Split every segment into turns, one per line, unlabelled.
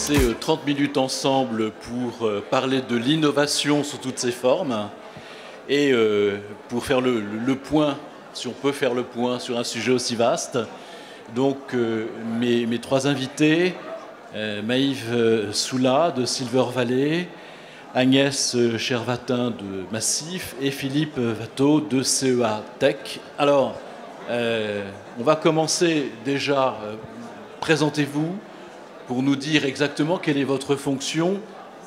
passer 30 minutes ensemble pour parler de l'innovation sous toutes ses formes et pour faire le point, si on peut faire le point sur un sujet aussi vaste. Donc mes trois invités, Maïve Soula de Silver Valley, Agnès Chervatin de Massif et Philippe Watteau de CEA Tech. Alors, on va commencer déjà, présentez-vous pour nous dire exactement quelle est votre fonction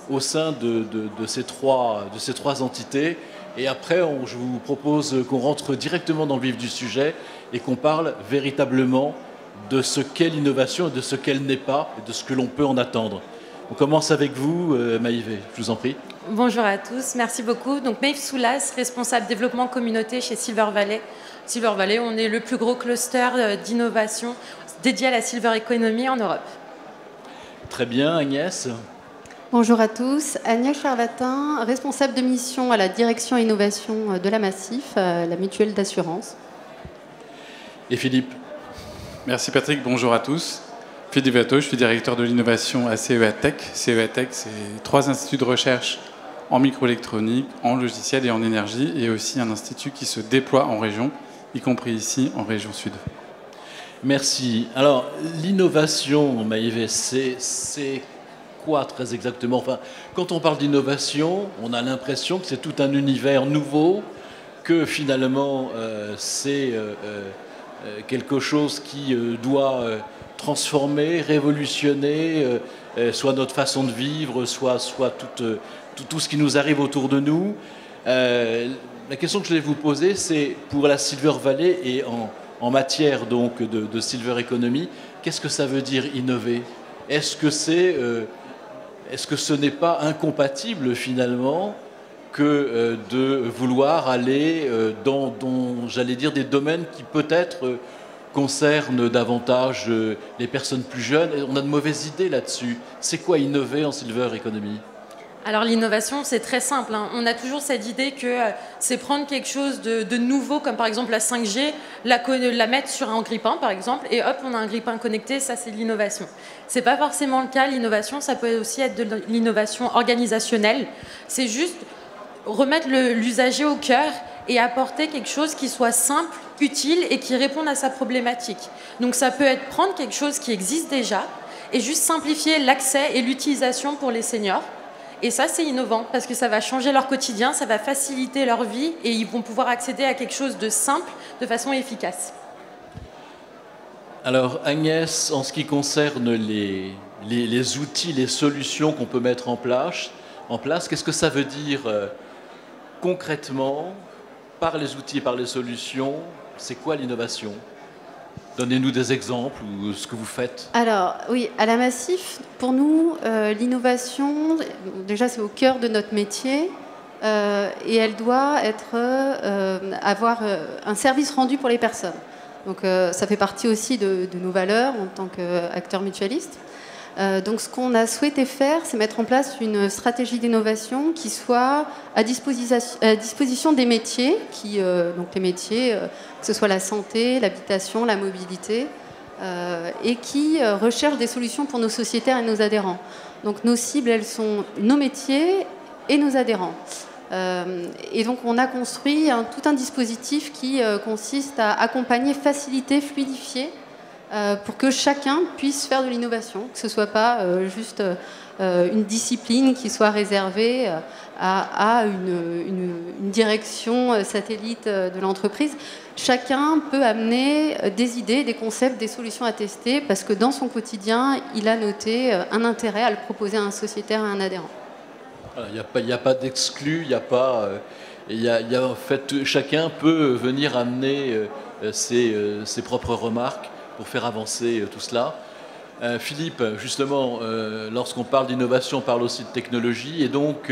au sein de ces trois entités. Et après, je vous propose qu'on rentre directement dans le vif du sujet et qu'on parle véritablement de ce qu'est l'innovation et de ce qu'elle n'est pas et de ce que l'on peut en attendre. On commence avec vous, Maïve, je vous en prie.
Bonjour à tous, merci beaucoup. Donc Maïve Soulas, responsable développement communauté chez Silver Valley. Silver Valley, on est le plus gros cluster d'innovation dédié à la Silver Economy en Europe.
Très bien, Agnès.
Bonjour à tous, Agnès Chervatin, responsable de mission à la direction innovation de la Massif, la mutuelle d'assurance.
Et Philippe.
Merci Patrick, bonjour à tous. Philippe Watteau, je suis directeur de l'innovation à CEA Tech. CEA Tech, c'est 3 instituts de recherche en microélectronique, en logiciel et en énergie, et aussi un institut qui se déploie en région, y compris ici en région sud.
Merci. Alors, l'innovation, Maïve, c'est quoi très exactement? Enfin, quand on parle d'innovation, on a l'impression que c'est tout un univers nouveau, que finalement c'est quelque chose qui doit transformer, révolutionner, soit notre façon de vivre, soit tout ce qui nous arrive autour de nous. La question que je vais vous poser, c'est pour la Silver Valley et en matière donc de Silver Economy, qu'est-ce que ça veut dire innover? Est-ce que ce n'est pas incompatible finalement que de vouloir aller dans j'allais dire, des domaines qui peut-être concernent davantage les personnes plus jeunes? Et on a de mauvaises idées là-dessus. C'est quoi innover en Silver Economy?
Alors l'innovation, c'est très simple, hein. On a toujours cette idée que c'est prendre quelque chose de nouveau, comme par exemple la 5G, la mettre sur un grille-pain par exemple, et hop, on a un grille-pain connecté, ça c'est de l'innovation. C'est pas forcément le cas, l'innovation, ça peut aussi être de l'innovation organisationnelle. C'est juste remettre l'usager au cœur et apporter quelque chose qui soit simple, utile et qui réponde à sa problématique. Donc ça peut être prendre quelque chose qui existe déjà et juste simplifier l'accès et l'utilisation pour les seniors. Et ça, c'est innovant parce que ça va changer leur quotidien, ça va faciliter leur vie et ils vont pouvoir accéder à quelque chose de simple, de façon efficace.
Alors Agnès, en ce qui concerne les outils, les solutions qu'on peut mettre en place, qu'est-ce que ça veut dire concrètement par les outils et par les solutions? C'est quoi l'innovation? Donnez-nous des exemples ou ce que vous faites.
Alors oui, à la Massif, pour nous, l'innovation, déjà c'est au cœur de notre métier et elle doit avoir un service rendu pour les personnes. Donc ça fait partie aussi de nos valeurs en tant qu'acteur mutualiste. Donc ce qu'on a souhaité faire, c'est mettre en place une stratégie d'innovation qui soit à disposition des métiers, donc les métiers, que ce soit la santé, l'habitation, la mobilité, et qui recherchent des solutions pour nos sociétaires et nos adhérents. Donc nos cibles, elles sont nos métiers et nos adhérents. Et donc on a construit tout un dispositif qui consiste à accompagner, faciliter, fluidifier pour que chacun puisse faire de l'innovation, que ce ne soit pas juste une discipline qui soit réservée à une direction satellite de l'entreprise. Chacun peut amener des idées, des concepts, des solutions à tester parce que dans son quotidien, il a noté un intérêt à le proposer à un sociétaire, à un adhérent.
Il n'y a pas d'exclus, en fait, chacun peut venir amener ses propres remarques pour faire avancer tout cela. Philippe, justement, lorsqu'on parle d'innovation, on parle aussi de technologie. Et donc,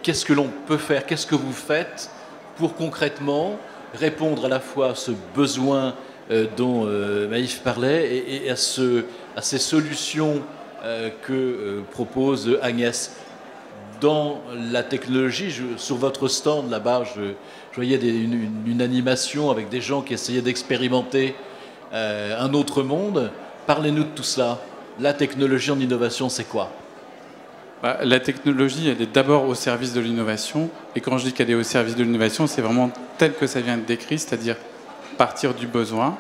qu'est-ce que l'on peut faire? Qu'est-ce que vous faites pour concrètement répondre à la fois à ce besoin dont Maïf parlait et à ces solutions que propose Agnès? Dans la technologie, sur votre stand là-bas, je voyais une animation avec des gens qui essayaient d'expérimenter un autre monde. Parlez-nous de tout cela. la technologie en innovation, c'est quoi?
La technologie, elle est d'abord au service de l'innovation. Et quand je dis qu'elle est au service de l'innovation, c'est vraiment tel que ça vient de décrire, c'est-à-dire partir du besoin,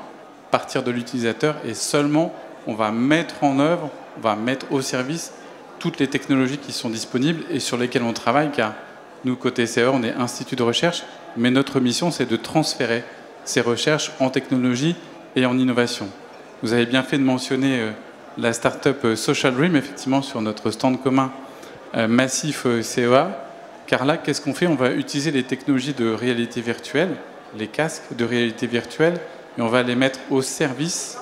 partir de l'utilisateur, et seulement on va mettre en œuvre, on va mettre au service toutes les technologies qui sont disponibles et sur lesquelles on travaille, car nous, côté CE, on est institut de recherche, mais notre mission, c'est de transférer ces recherches en technologie et en innovation. Vous avez bien fait de mentionner la start-up Social Dream, effectivement, sur notre stand commun massif CEA, car là, qu'est-ce qu'on fait? On va utiliser les technologies de réalité virtuelle, les casques de réalité virtuelle, et on va les mettre au service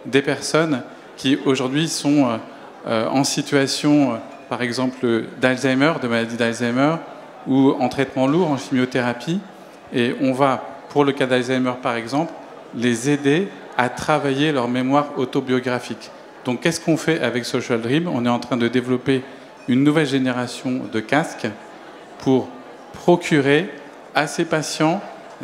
des personnes qui, aujourd'hui, sont en situation, par exemple, d'Alzheimer, de maladie d'Alzheimer, ou en traitement lourd, en chimiothérapie. Et on va, pour le cas d'Alzheimer, par exemple, les aider à travailler leur mémoire autobiographique. Donc, qu'est-ce qu'on fait avec Social Dream? On est en train de développer une nouvelle génération de casques pour procurer à ces patients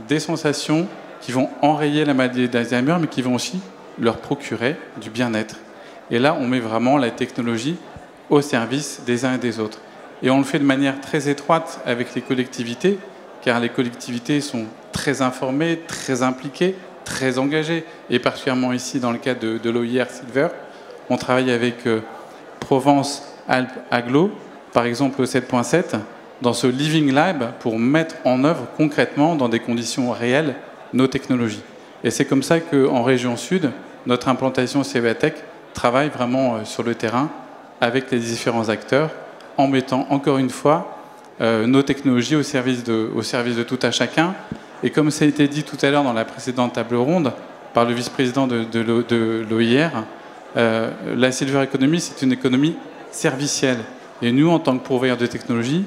des sensations qui vont enrayer la maladie d'Alzheimer, mais qui vont aussi leur procurer du bien-être. Et là, on met vraiment la technologie au service des uns et des autres. Et on le fait de manière très étroite avec les collectivités, car les collectivités sont très informées, très impliquées, très engagées, et particulièrement ici dans le cadre de l'OIR Silver. On travaille avec Provence-Alpes-Aglo, par exemple au 7.7, dans ce Living Lab pour mettre en œuvre concrètement, dans des conditions réelles, nos technologies. Et c'est comme ça qu'en région sud, notre implantation CEA Tech travaille vraiment sur le terrain avec les différents acteurs, en mettant encore une fois nos technologies au service de tout à chacun. Et comme ça a été dit tout à l'heure dans la précédente table ronde par le vice-président de l'OIR, la Silver Economy, c'est une économie servicielle. Et nous, en tant que pourvoyeurs de technologie,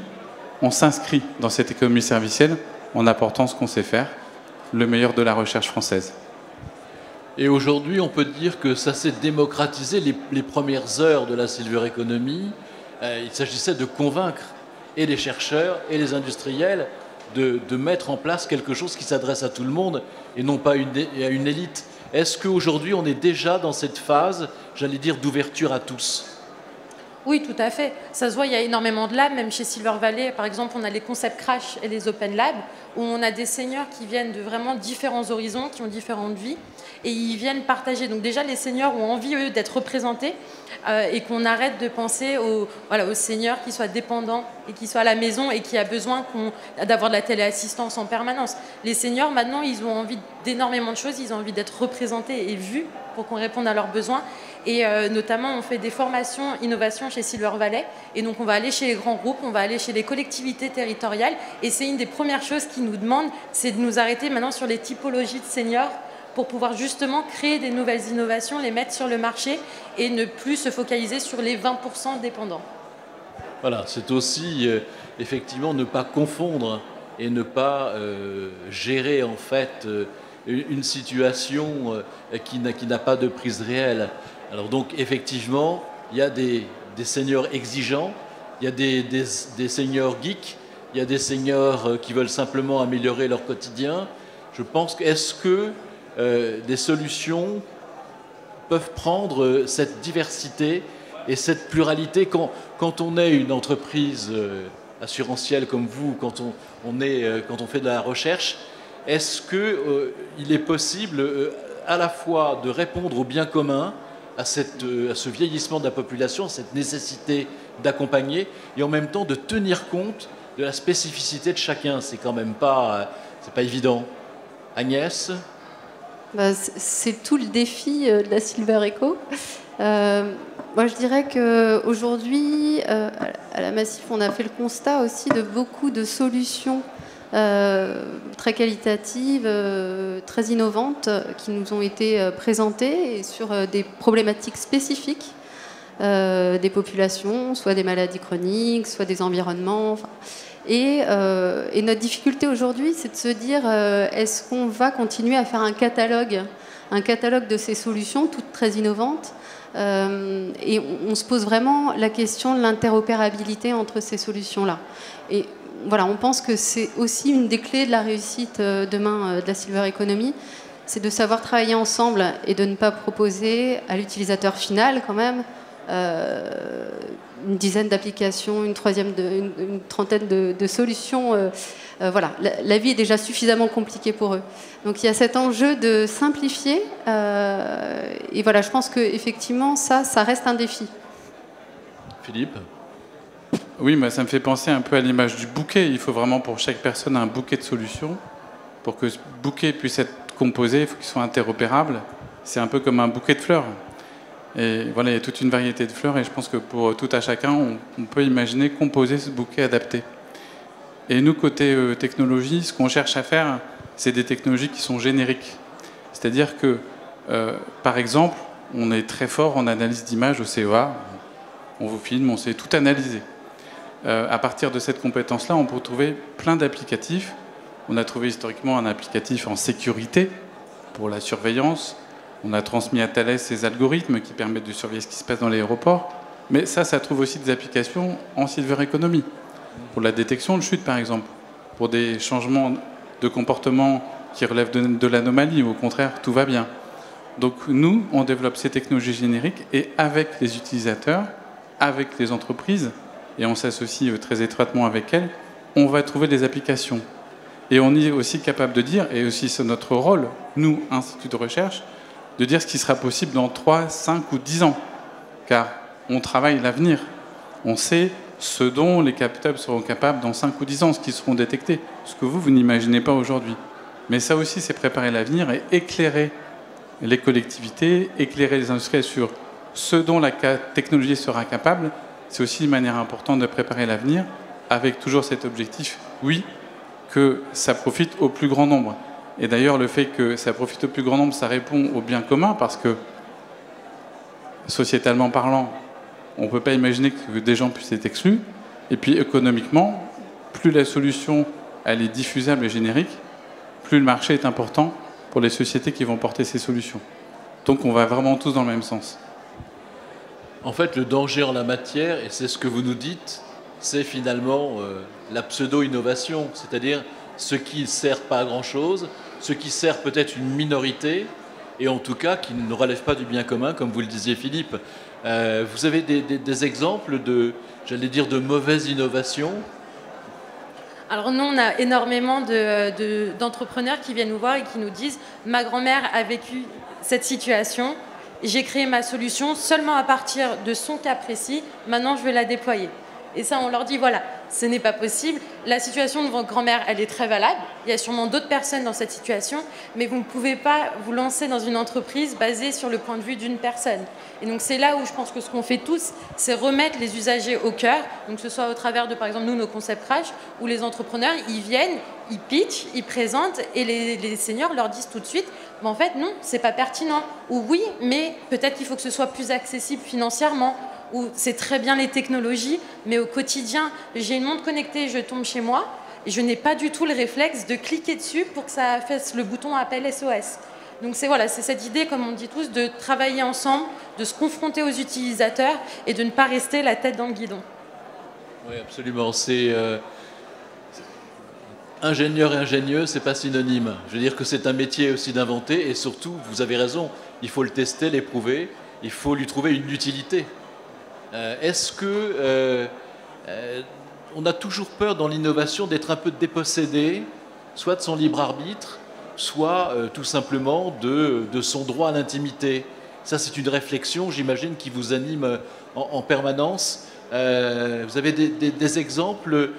on s'inscrit dans cette économie servicielle en apportant ce qu'on sait faire, le meilleur de la recherche française.
Et aujourd'hui, on peut dire que ça s'est démocratisé les premières heures de la Silver Economy. Il s'agissait de convaincre et les chercheurs et les industriels de mettre en place quelque chose qui s'adresse à tout le monde et non pas à une élite. Est-ce qu'aujourd'hui, on est déjà dans cette phase, j'allais dire, d'ouverture à tous?
Oui, tout à fait. Ça se voit, il y a énormément de labs, même chez Silver Valley. Par exemple, on a les Concept Crash et les Open Labs, où on a des seniors qui viennent de vraiment différents horizons, qui ont différentes vies, et ils viennent partager. Donc déjà, les seniors ont envie, eux, d'être représentés, et qu'on arrête de penser aux seniors qui soient dépendants et qui soient à la maison et qui a besoin d'avoir de la téléassistance en permanence. Les seniors, maintenant, ils ont envie d'énormément de choses, ils ont envie d'être représentés et vus pour qu'on réponde à leurs besoins. Et notamment, on fait des formations innovation chez Silver Valley. Et donc, on va aller chez les grands groupes, on va aller chez les collectivités territoriales. Et c'est une des premières choses qu'ils nous demandent, c'est de nous arrêter maintenant sur les typologies de seniors pour pouvoir justement créer des nouvelles innovations, les mettre sur le marché et ne plus se focaliser sur les 20% dépendants.
Voilà, c'est aussi effectivement ne pas confondre et ne pas gérer en fait une situation qui n'a pas de prise réelle. Alors donc effectivement, il y a des seniors exigeants, il y a des seniors geeks, il y a des seniors qui veulent simplement améliorer leur quotidien. Je pense que est-ce que des solutions peuvent prendre cette diversité et cette pluralité quand on est une entreprise assurantielle comme vous, quand on fait de la recherche, est-ce qu'il est possible à la fois de répondre au bien commun, à ce vieillissement de la population, à cette nécessité d'accompagner, et en même temps de tenir compte de la spécificité de chacun? C'est quand même pas évident. Agnès?
C'est tout le défi de la Silver Eco. Moi, je dirais qu'aujourd'hui, à la Massif, on a fait le constat aussi de beaucoup de solutions très qualitatives, très innovantes, qui nous ont été présentées sur des problématiques spécifiques des populations, soit des maladies chroniques, soit des environnements. Enfin, et notre difficulté aujourd'hui, c'est de se dire est-ce qu'on va continuer à faire un catalogue de ces solutions, toutes très innovantes, et on se pose vraiment la question de l'interopérabilité entre ces solutions-là. Et voilà, on pense que c'est aussi une des clés de la réussite demain de la Silver Economy, c'est de savoir travailler ensemble et de ne pas proposer à l'utilisateur final quand même une dizaine d'applications, une trentaine de solutions. Voilà, la vie est déjà suffisamment compliquée pour eux. Donc il y a cet enjeu de simplifier. Et voilà, je pense qu'effectivement, ça reste un défi.
Philippe ?
Oui, ça me fait penser un peu à l'image du bouquet. Il faut vraiment pour chaque personne un bouquet de solutions. Pour que ce bouquet puisse être composé, il faut qu'il soit interopérable. C'est un peu comme un bouquet de fleurs. Et voilà, il y a toute une variété de fleurs et je pense que pour tout à chacun, on peut imaginer composer ce bouquet adapté. Et nous, côté technologie, ce qu'on cherche à faire, c'est des technologies qui sont génériques. C'est-à-dire que, par exemple, on est très fort en analyse d'images au CEA. On vous filme, on sait tout analyser. À partir de cette compétence-là, on peut trouver plein d'applicatifs. On a trouvé historiquement un applicatif en sécurité pour la surveillance. On a transmis à Thales ces algorithmes qui permettent de surveiller ce qui se passe dans l'aéroport. Mais ça trouve aussi des applications en silver economy. Pour la détection de chute, par exemple. Pour des changements de comportement qui relèvent de l'anomalie, ou au contraire, tout va bien. Donc nous, on développe ces technologies génériques et avec les utilisateurs, avec les entreprises, et on s'associe très étroitement avec elles, on va trouver des applications. Et on est aussi capable de dire, et aussi c'est notre rôle, nous, Institut de recherche, de dire ce qui sera possible dans 3, 5 ou 10 ans. Car on travaille l'avenir. On sait ce dont les capteurs seront capables dans 5 ou 10 ans, ce qui seront détectés. Ce que vous n'imaginez pas aujourd'hui. Mais ça aussi, c'est préparer l'avenir et éclairer les collectivités, éclairer les industriels sur ce dont la technologie sera capable. C'est aussi une manière importante de préparer l'avenir, avec toujours cet objectif, oui, que ça profite au plus grand nombre. Et d'ailleurs, le fait que ça profite au plus grand nombre, ça répond au bien commun, parce que, sociétalement parlant, on ne peut pas imaginer que des gens puissent être exclus. Et puis, économiquement, plus la solution elle est diffusable et générique, plus le marché est important pour les sociétés qui vont porter ces solutions. Donc, on va vraiment tous dans le même sens.
En fait, le danger en la matière, et c'est ce que vous nous dites, c'est finalement la pseudo-innovation, c'est-à-dire ce qui ne sert pas à grand-chose, ce qui sert peut-être une minorité, et en tout cas qui ne relève pas du bien commun, comme vous le disiez Philippe. Vous avez des exemples de, j'allais dire, de mauvaise innovation ?
Alors nous, on a énormément d'entrepreneurs qui viennent nous voir et qui nous disent « Ma grand-mère a vécu cette situation, j'ai créé ma solution seulement à partir de son cas précis, maintenant je vais la déployer ». Et ça, on leur dit, voilà, ce n'est pas possible. La situation de votre grand-mère, elle est très valable. Il y a sûrement d'autres personnes dans cette situation, mais vous ne pouvez pas vous lancer dans une entreprise basée sur le point de vue d'une personne. Et donc, c'est là où je pense que ce qu'on fait tous, c'est remettre les usagers au cœur. Donc, que ce soit au travers de, par exemple, nous, nos concept crash, où les entrepreneurs, ils viennent, ils pitchent, ils présentent, et les seniors leur disent tout de suite, en fait, non, c'est pas pertinent. Ou oui, mais peut-être qu'il faut que ce soit plus accessible financièrement. Ou c'est très bien les technologies, mais au quotidien, j'ai une montre connectée, je tombe chez moi, et je n'ai pas du tout le réflexe de cliquer dessus pour que ça fasse le bouton appel SOS. Donc c'est cette idée, comme on dit tous, de travailler ensemble, de se confronter aux utilisateurs et de ne pas rester la tête dans le guidon.
Oui, absolument. C'est ingénieur et ingénieux, c'est pas synonyme. Je veux dire que c'est un métier aussi d'inventer, et surtout, vous avez raison, il faut le tester, l'éprouver, il faut lui trouver une utilité. Est-ce que on a toujours peur dans l'innovation d'être un peu dépossédé, soit de son libre arbitre, soit tout simplement de son droit à l'intimité? Ça, c'est une réflexion, j'imagine, qui vous anime en permanence. Vous avez des exemples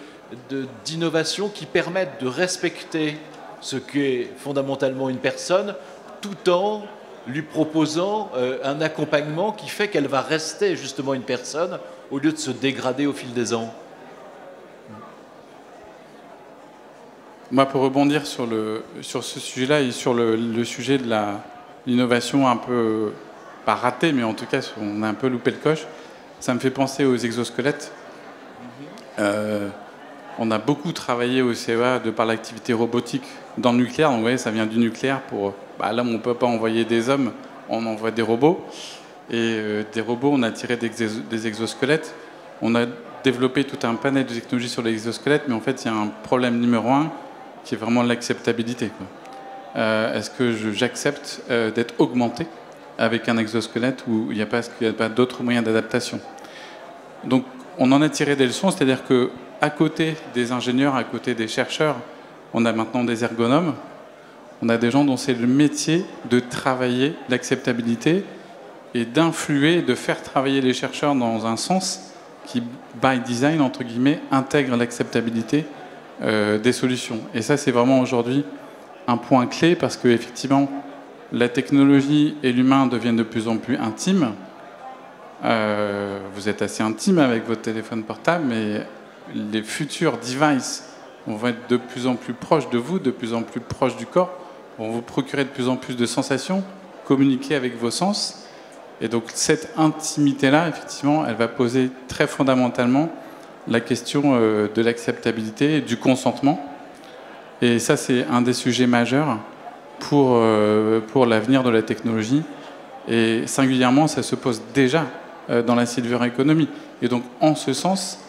d'innovation qui permettent de respecter ce qu'est fondamentalement une personne, tout en lui proposant un accompagnement qui fait qu'elle va rester justement une personne au lieu de se dégrader au fil des ans.
Moi, pour rebondir sur ce sujet-là et sur le sujet de l'innovation un peu, pas ratée, mais en tout cas, on a un peu loupé le coche, ça me fait penser aux exosquelettes. On a beaucoup travaillé au CEA de par l'activité robotique dans le nucléaire. Donc, vous voyez, ça vient du nucléaire pour... là, on ne peut pas envoyer des hommes, on envoie des robots. Et des robots, on a tiré des exosquelettes. On a développé tout un panel de technologies sur les exosquelettes, mais en fait, il y a un problème numéro 1 qui est vraiment l'acceptabilité. Est-ce que j'accepte d'être augmenté avec un exosquelette où il n'y a pas d'autres moyens d'adaptation. Donc on en a tiré des leçons, c'est-à-dire qu'à côté des ingénieurs, à côté des chercheurs, on a maintenant des ergonomes, on a des gens dont c'est le métier de travailler l'acceptabilité et d'influer, de faire travailler les chercheurs dans un sens qui, by design, entre guillemets, intègre l'acceptabilité des solutions. Et ça, c'est vraiment aujourd'hui un point clé parce qu'effectivement, la technologie et l'humain deviennent de plus en plus intimes. Vous êtes assez intime avec votre téléphone portable, mais les futurs devices vont être de plus en plus proches de vous, de plus en plus proches du corps, vont vous procurer de plus en plus de sensations, communiquer avec vos sens. Et donc cette intimité-là, effectivement, elle va poser très fondamentalement la question de l'acceptabilité et du consentement. Et ça, c'est un des sujets majeurs pour l'avenir de la technologie. Et singulièrement, ça se pose déjà dans la silver economy. Et donc, en ce sens,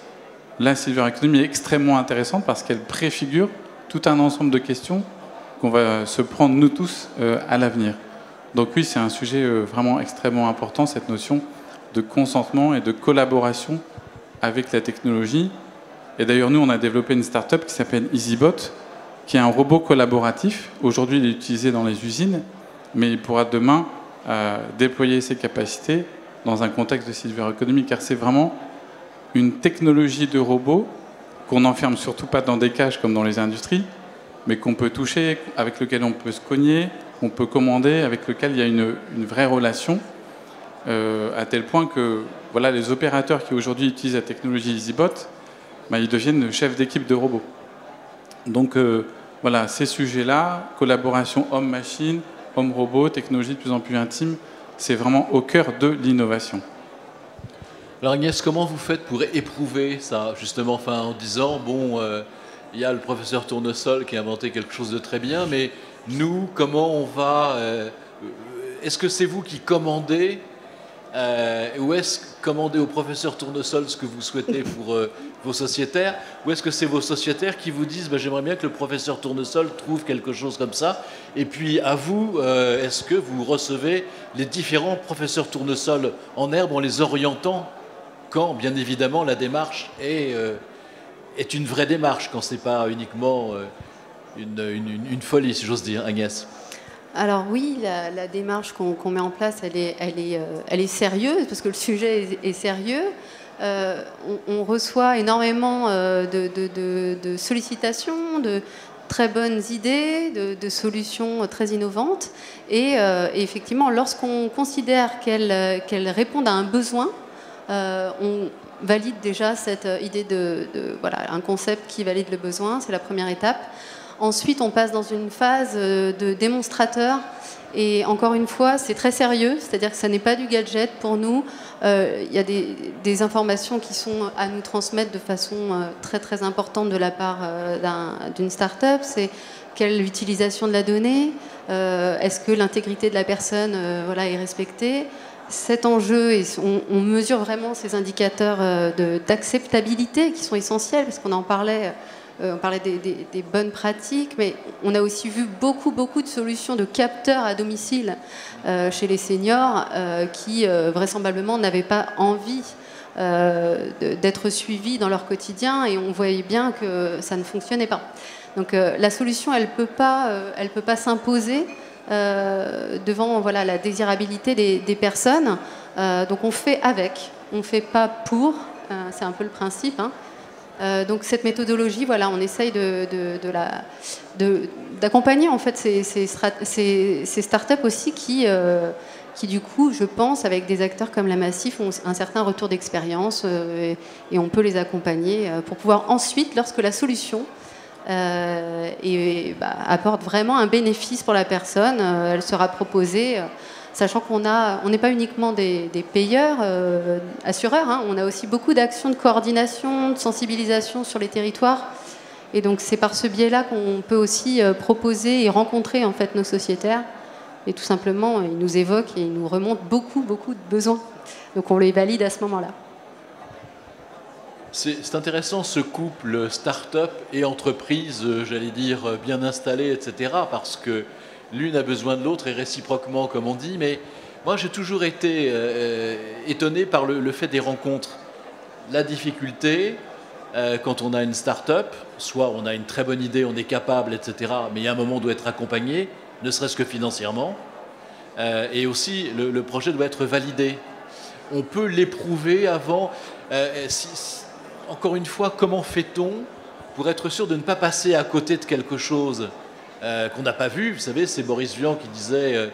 la silver economy est extrêmement intéressante parce qu'elle préfigure tout un ensemble de questions qu'on va se prendre, nous tous, à l'avenir. Donc oui, c'est un sujet vraiment extrêmement important, cette notion de consentement et de collaboration avec la technologie. Et d'ailleurs, nous, on a développé une start-up qui s'appelle EasyBot, qui est un robot collaboratif. Aujourd'hui, il est utilisé dans les usines, mais il pourra demain déployer ses capacités dans un contexte de silver economy, car c'est vraiment une technologie de robot qu'on n'enferme surtout pas dans des cages comme dans les industries, mais qu'on peut toucher, avec lequel on peut se cogner, on peut commander, avec lequel il y a une vraie relation, à tel point que voilà, les opérateurs qui aujourd'hui utilisent la technologie EasyBot, ils deviennent chefs d'équipe de robots. Donc voilà, ces sujets-là, collaboration homme-machine, homme-robot, technologie de plus en plus intime, c'est vraiment au cœur de l'innovation.
Alors Agnès, comment vous faites pour éprouver ça, justement, en disant, bon, il y a le professeur Tournesol qui a inventé quelque chose de très bien, mais nous, comment on va... est-ce que c'est vous qui commandez ou est-ce commandez au professeur Tournesol ce que vous souhaitez pour vos sociétaires, ou est-ce que c'est vos sociétaires qui vous disent j'aimerais bien que le professeur Tournesol trouve quelque chose comme ça, et puis à vous, est-ce que vous recevez les différents professeurs Tournesol en herbe en les orientant quand, bien évidemment, la démarche est une vraie démarche, quand ce n'est pas uniquement une folie, si j'ose dire, Agnès?
Alors oui, la démarche qu'on met en place, elle est sérieuse, parce que le sujet est sérieux. On reçoit énormément de sollicitations, de très bonnes idées, de solutions très innovantes. Et effectivement, lorsqu'on considère qu'elles répondent à un besoin, on valide déjà cette idée voilà, un concept qui valide le besoin, c'est la première étape. Ensuite, on passe dans une phase de démonstrateur. Et encore une fois, c'est très sérieux, c'est-à-dire que ça n'est pas du gadget pour nous. Il y a des informations qui sont à nous transmettre de façon très très importante de la part d'une start-up. C'est quelle utilisation de la donnée, est-ce que l'intégrité de la personne voilà, est respectée. Cet enjeu, et on mesure vraiment ces indicateurs d'acceptabilité qui sont essentiels, parce qu'on en parlait. On parlait des bonnes pratiques, mais on a aussi vu beaucoup de solutions de capteurs à domicile chez les seniors qui vraisemblablement n'avaient pas envie d'être suivis dans leur quotidien, et on voyait bien que ça ne fonctionnait pas. Donc la solution, elle peut pas s'imposer devant voilà, la désirabilité des personnes. Donc on fait avec, on fait pas pour, c'est un peu le principe, hein. Donc cette méthodologie, voilà, on essaye d'accompagner en fait ces startups aussi qui du coup, je pense, avec des acteurs comme la Massif, ont un certain retour d'expérience et on peut les accompagner pour pouvoir ensuite, lorsque la solution apporte vraiment un bénéfice pour la personne, elle sera proposée. Sachant qu'on n'est pas uniquement des payeurs, assureurs, hein, on a aussi beaucoup d'actions de coordination, de sensibilisation sur les territoires. Et donc c'est par ce biais-là qu'on peut aussi proposer et rencontrer en fait nos sociétaires. Et tout simplement, ils nous évoquent et ils nous remontent beaucoup de besoins. Donc on les valide à ce moment-là.
C'est intéressant ce couple start-up et entreprise, j'allais dire bien installé, etc. Parce que l'une a besoin de l'autre et réciproquement, comme on dit. Mais Moi, j'ai toujours été étonné par le fait des rencontres. La difficulté, quand on a une start-up, soit on a une très bonne idée, on est capable, etc., mais il y a un moment où on doit être accompagné, ne serait-ce que financièrement, et aussi le projet doit être validé. On peut l'éprouver avant. Encore une fois, comment fait-on pour être sûr de ne pas passer à côté de quelque chose qu'on n'a pas vu? Vous savez, c'est Boris Vian qui disait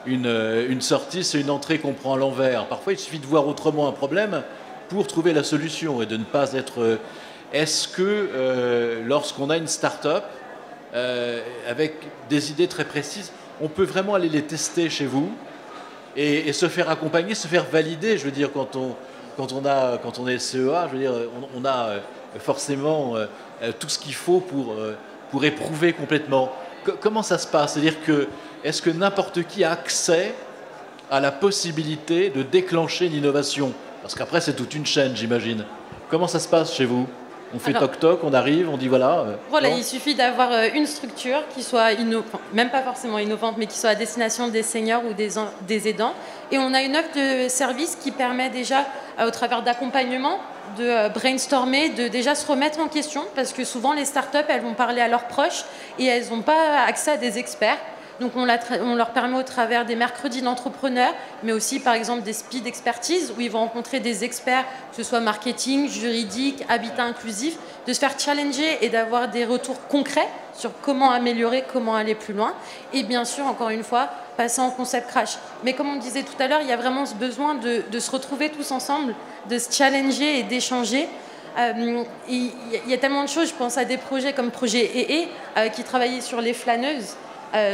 une sortie, c'est une entrée qu'on prend à l'envers. Parfois, il suffit de voir autrement un problème pour trouver la solution et de ne pas être... Est-ce que lorsqu'on a une start-up avec des idées très précises, on peut vraiment aller les tester chez vous et se faire accompagner, se faire valider? Je veux dire, quand on est CEA, je veux dire, on a forcément tout ce qu'il faut pour éprouver complètement. Comment ça se passe? C'est-à-dire que est-ce que n'importe qui a accès à la possibilité de déclencher l'innovation? Parce qu'après, c'est toute une chaîne, j'imagine. Comment ça se passe chez vous? On fait toc-toc, on arrive, on dit voilà.
Voilà, il suffit d'avoir une structure qui soit même pas forcément innovante, mais qui soit à destination des seniors ou des aidants. Et on a une offre de service qui permet déjà, au travers d'accompagnement, de brainstormer, de déjà se remettre en question, parce que souvent les startups, elles vont parler à leurs proches et elles n'ont pas accès à des experts. Donc on leur permet au travers des mercredis d'entrepreneurs, mais aussi par exemple des speed expertise où ils vont rencontrer des experts, que ce soit marketing, juridique, habitat inclusif, de se faire challenger et d'avoir des retours concrets sur comment améliorer, comment aller plus loin. Et bien sûr, encore une fois, passer en concept crash. Mais comme on disait tout à l'heure, il y a vraiment ce besoin de se retrouver tous ensemble, de se challenger et d'échanger. Il y a tellement de choses, je pense à des projets comme Projet EE qui travaillaient sur les flâneuses.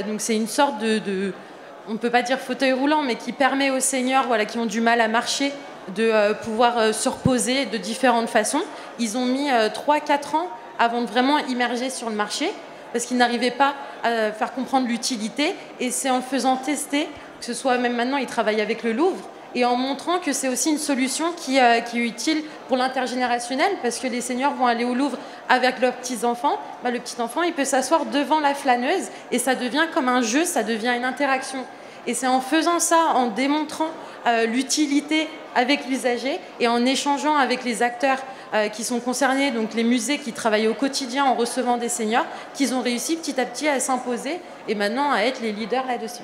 Donc c'est une sorte on ne peut pas dire fauteuil roulant, mais qui permet aux seniors qui ont du mal à marcher de pouvoir se reposer de différentes façons. Ils ont mis 3-4 ans avant de vraiment immerger sur le marché, parce qu'ils n'arrivaient pas à faire comprendre l'utilité. Et c'est en faisant tester, que ce soit même maintenant, ils travaillent avec le Louvre, et en montrant que c'est aussi une solution qui est utile pour l'intergénérationnel, parce que les seniors vont aller au Louvre avec leurs petits-enfants. Le petit-enfant, il peut s'asseoir devant la flâneuse, et ça devient comme un jeu, ça devient une interaction. Et c'est en faisant ça, en démontrant l'utilité avec l'usager, et en échangeant avec les acteurs qui sont concernés, donc les musées qui travaillent au quotidien en recevant des seniors, qu'ils ont réussi petit à petit à s'imposer, et maintenant à être les leaders là-dessus.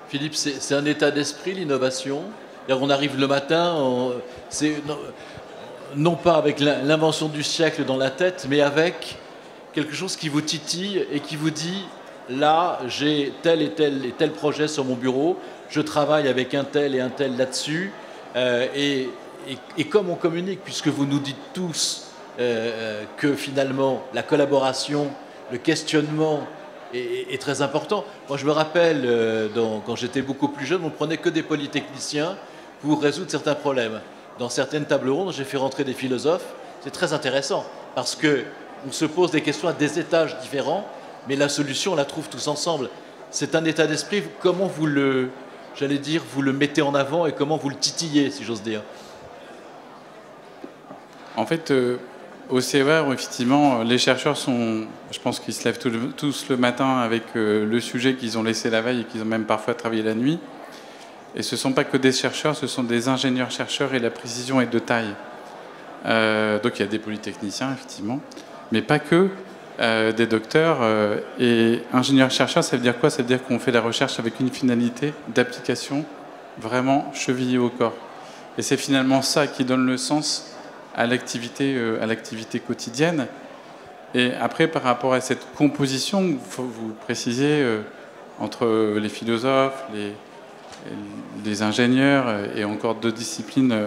Philippe, c'est un état d'esprit, l'innovation. On arrive le matin, non pas avec l'invention du siècle dans la tête, mais avec quelque chose qui vous titille et qui vous dit, là, j'ai tel et tel projet sur mon bureau, je travaille avec un tel et un tel là-dessus, et comme on communique, puisque vous nous dites tous que finalement, la collaboration, le questionnement, est très important. Moi, je me rappelle, quand j'étais beaucoup plus jeune, on ne prenait que des polytechniciens pour résoudre certains problèmes. Dans certaines tables rondes, j'ai fait rentrer des philosophes. C'est très intéressant, parce qu'on se pose des questions à des étages différents, mais la solution, on la trouve tous ensemble. C'est un état d'esprit. Comment vous le mettez en avant et comment vous le titillez, si j'ose dire?
En fait, au CEA, effectivement, les chercheurs je pense qu'ils se lèvent tous le matin avec le sujet qu'ils ont laissé la veille et qu'ils ont même parfois travaillé la nuit. Et ce ne sont pas que des chercheurs, ce sont des ingénieurs-chercheurs, et la précision est de taille. Donc il y a des polytechniciens, effectivement, mais pas que. Des docteurs et ingénieurs-chercheurs, ça veut dire quoi? Ça veut dire qu'on fait la recherche avec une finalité d'application vraiment chevillée au corps. Et c'est finalement ça qui donne le sens à l'activité quotidienne. Et après, par rapport à cette composition, vous précisez entre les philosophes, les ingénieurs et encore d'autres disciplines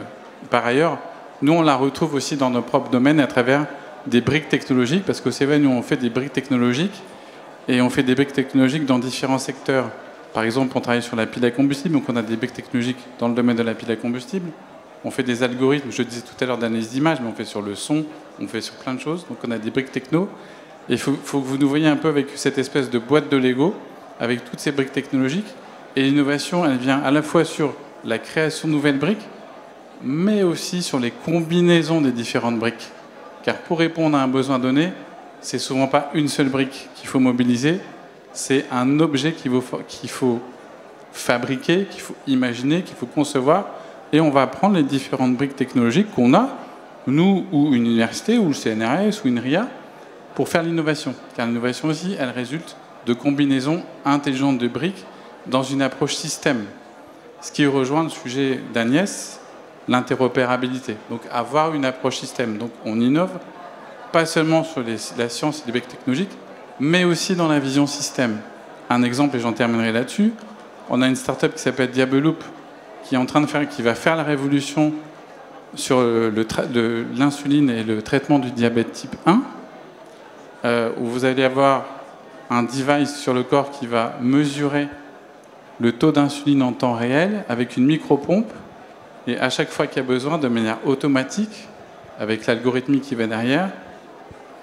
par ailleurs, nous on la retrouve aussi dans nos propres domaines à travers des briques technologiques, parce qu'au CEA, nous on fait des briques technologiques, et on fait des briques technologiques dans différents secteurs. Par exemple, on travaille sur la pile à combustible, donc on a des briques technologiques dans le domaine de la pile à combustible. On fait des algorithmes, je disais tout à l'heure d'analyse d'image, mais on fait sur le son, on fait sur plein de choses. Donc on a des briques techno. Et il faut que vous nous voyez un peu avec cette espèce de boîte de Lego, avec toutes ces briques technologiques. Et l'innovation, elle vient à la fois sur la création de nouvelles briques, mais aussi sur les combinaisons des différentes briques. Car pour répondre à un besoin donné, c'est souvent pas une seule brique qu'il faut mobiliser, c'est un objet qu'il faut fabriquer, qu'il faut imaginer, qu'il faut concevoir. Et on va prendre les différentes briques technologiques qu'on a, nous, ou une université, ou le CNRS, ou une RIA, pour faire l'innovation. Car l'innovation aussi, elle résulte de combinaisons intelligentes de briques dans une approche système. Ce qui rejoint le sujet d'Agnès, l'interopérabilité. Donc avoir une approche système. Donc on innove pas seulement sur la science et les briques technologiques, mais aussi dans la vision système. Un exemple, et j'en terminerai là-dessus, on a une start-up qui s'appelle Diabeloop, qui va faire la révolution sur l'insuline et le traitement du diabète type 1, où vous allez avoir un device sur le corps qui va mesurer le taux d'insuline en temps réel avec une micropompe, et à chaque fois qu'il y a besoin, de manière automatique, avec l'algorithme qui va derrière,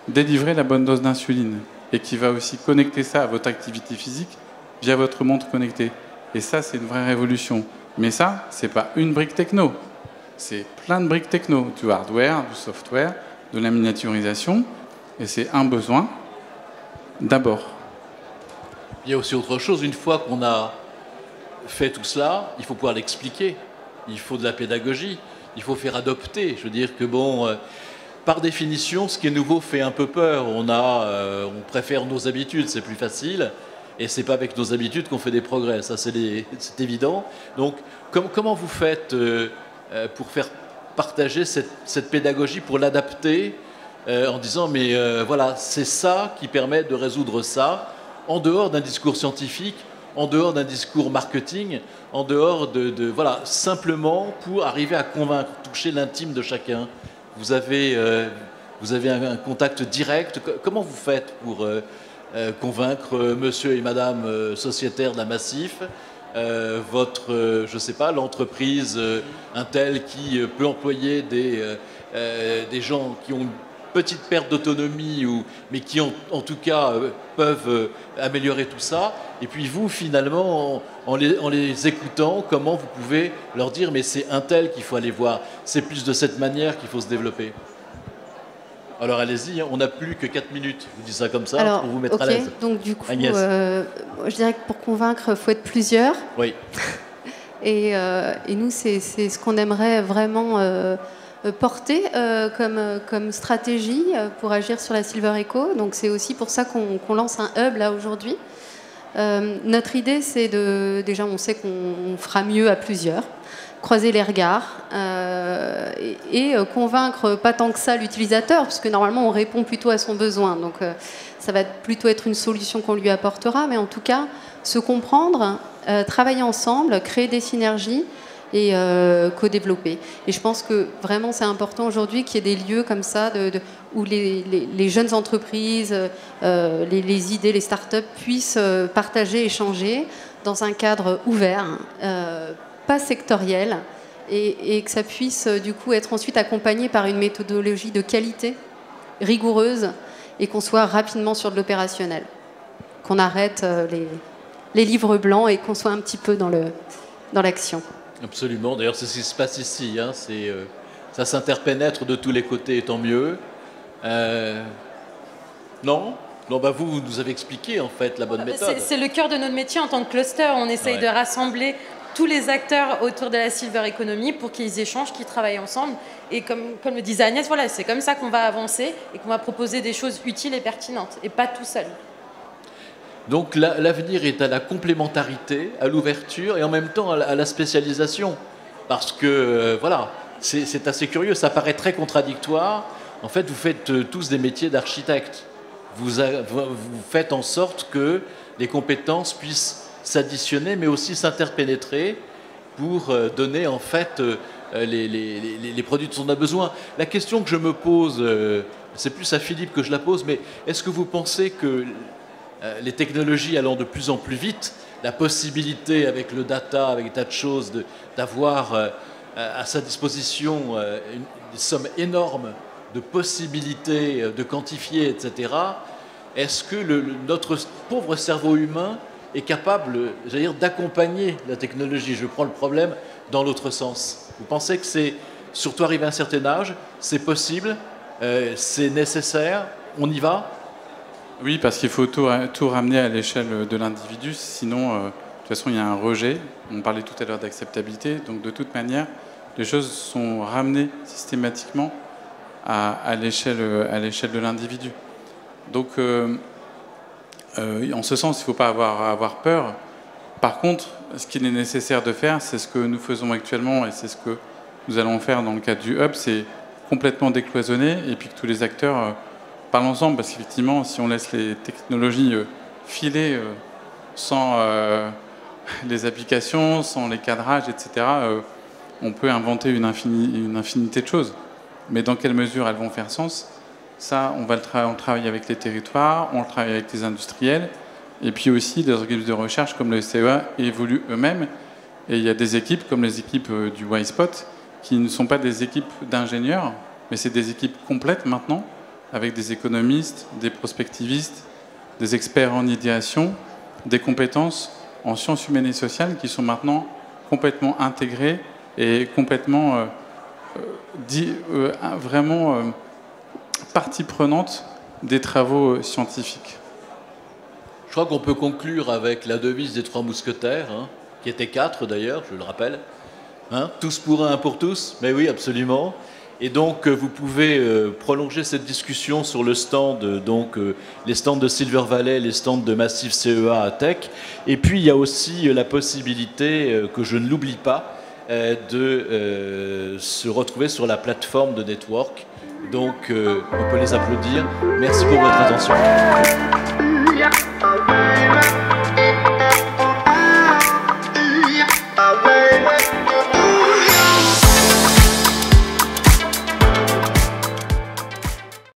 délivrer la bonne dose d'insuline, et qui va aussi connecter ça à votre activité physique via votre montre connectée. Et ça, c'est une vraie révolution. Mais ça, c'est pas une brique techno. C'est plein de briques techno, du hardware, du software, de la miniaturisation. Et c'est un besoin d'abord.
Il y a aussi autre chose. Une fois qu'on a fait tout cela, il faut pouvoir l'expliquer. Il faut de la pédagogie. Il faut faire adopter. Je veux dire que, bon, par définition, ce qui est nouveau fait un peu peur. On préfère nos habitudes, c'est plus facile. Et c'est pas avec nos habitudes qu'on fait des progrès. Ça, c'est évident. Donc, comment vous faites pour faire partager cette pédagogie, pour l'adapter en disant, mais voilà, c'est ça qui permet de résoudre ça, en dehors d'un discours scientifique, en dehors d'un discours marketing, en dehors voilà, simplement pour arriver à convaincre, toucher l'intime de chacun. Vous avez un contact direct. Comment vous faites pour convaincre monsieur et madame sociétaires d'un massif, je sais pas, l'entreprise un tel qui peut employer des gens qui ont une petite perte d'autonomie, mais qui en tout cas peuvent améliorer tout ça. Et puis vous, finalement, en les écoutant, comment vous pouvez leur dire, mais c'est un tel qu'il faut aller voir, c'est plus de cette manière qu'il faut se développer. Alors allez-y, on n'a plus que 4 minutes. Je vous dis ça comme ça, pour vous mettre à l'aise.
Donc du coup, je dirais que pour convaincre, il faut être plusieurs.
Oui.
Et nous, c'est ce qu'on aimerait vraiment porter comme stratégie pour agir sur la Silver Eco. Donc c'est aussi pour ça qu'on lance un hub là aujourd'hui. Notre idée, c'est déjà, on sait qu'on fera mieux à plusieurs. Croiser les regards et convaincre pas tant que ça l'utilisateur, parce que normalement on répond plutôt à son besoin, donc ça va plutôt être une solution qu'on lui apportera, mais en tout cas se comprendre, travailler ensemble, créer des synergies et co-développer. Et je pense que vraiment c'est important aujourd'hui qu'il y ait des lieux comme ça où les jeunes entreprises, les idées, les startups puissent partager, échanger dans un cadre ouvert, pas sectoriel, et que ça puisse du coup être ensuite accompagné par une méthodologie de qualité rigoureuse et qu'on soit rapidement sur de l'opérationnel, qu'on arrête les livres blancs et qu'on soit un petit peu dans l'action.
Absolument, d'ailleurs c'est ce qui se passe ici, hein. Ça s'interpénètre de tous les côtés, et tant mieux. Non, vous nous avez expliqué en fait la bonne méthode.
C'est le cœur de notre métier en tant que cluster. On essaye de rassembler tous les acteurs autour de la Silver Economy pour qu'ils échangent, qu'ils travaillent ensemble. Et comme le disait Agnès, voilà, c'est comme ça qu'on va avancer et qu'on va proposer des choses utiles et pertinentes, et pas tout seul.
Donc l'avenir est à la complémentarité, à l'ouverture et en même temps à la spécialisation. Parce que, voilà, c'est assez curieux, ça paraît très contradictoire. En fait, vous faites tous des métiers d'architecte. Vous faites en sorte que les compétences puissent s'additionner, mais aussi s'interpénétrer pour donner en fait les produits dont on a besoin. La question que je me pose, c'est plus à Philippe que je la pose, mais est-ce que vous pensez que les technologies allant de plus en plus vite, la possibilité avec le data, avec des tas de choses, d'avoir à sa disposition des sommes énormes de possibilités de quantifier, etc., est-ce que notre pauvre cerveau humain est capable, j'allais dire, d'accompagner la technologie? Je prends le problème dans l'autre sens. Vous pensez que c'est, surtout arrivé à un certain âge, c'est possible, c'est nécessaire, on y va?
Oui, parce qu'il faut tout ramener à l'échelle de l'individu, sinon toute façon, il y a un rejet. On parlait tout à l'heure d'acceptabilité. Donc, de toute manière, les choses sont ramenées systématiquement à l'échelle de l'individu. Donc, en ce sens, il ne faut pas avoir peur. Par contre, ce qu'il est nécessaire de faire, c'est ce que nous faisons actuellement et c'est ce que nous allons faire dans le cadre du Hub, c'est complètement décloisonner et puis que tous les acteurs parlent ensemble. Parce qu'effectivement, si on laisse les technologies filer sans les applications, sans les cadrages, etc., on peut inventer une infinité de choses. Mais dans quelle mesure elles vont faire sens? Ça, on travaille avec les territoires, on le travaille avec les industriels, et puis aussi les organismes de recherche comme le CEA évoluent eux-mêmes. Et il y a des équipes comme les équipes du Y-Spot qui ne sont pas des équipes d'ingénieurs, mais c'est des équipes complètes maintenant, avec des économistes, des prospectivistes, des experts en idéation, des compétences en sciences humaines et sociales qui sont maintenant complètement intégrées et complètement vraiment partie prenante des travaux scientifiques.
Je crois qu'on peut conclure avec la devise des 3 mousquetaires, hein, qui étaient 4 d'ailleurs, je le rappelle. Hein, tous pour un pour tous, mais oui, absolument. Et donc, vous pouvez prolonger cette discussion sur le stand, les stands de Silver Valley, les stands de Massif CEA à Tech. Et puis, il y a aussi la possibilité, que je ne l'oublie pas, de se retrouver sur la plateforme de network. Donc, on peut les applaudir. Merci pour votre attention.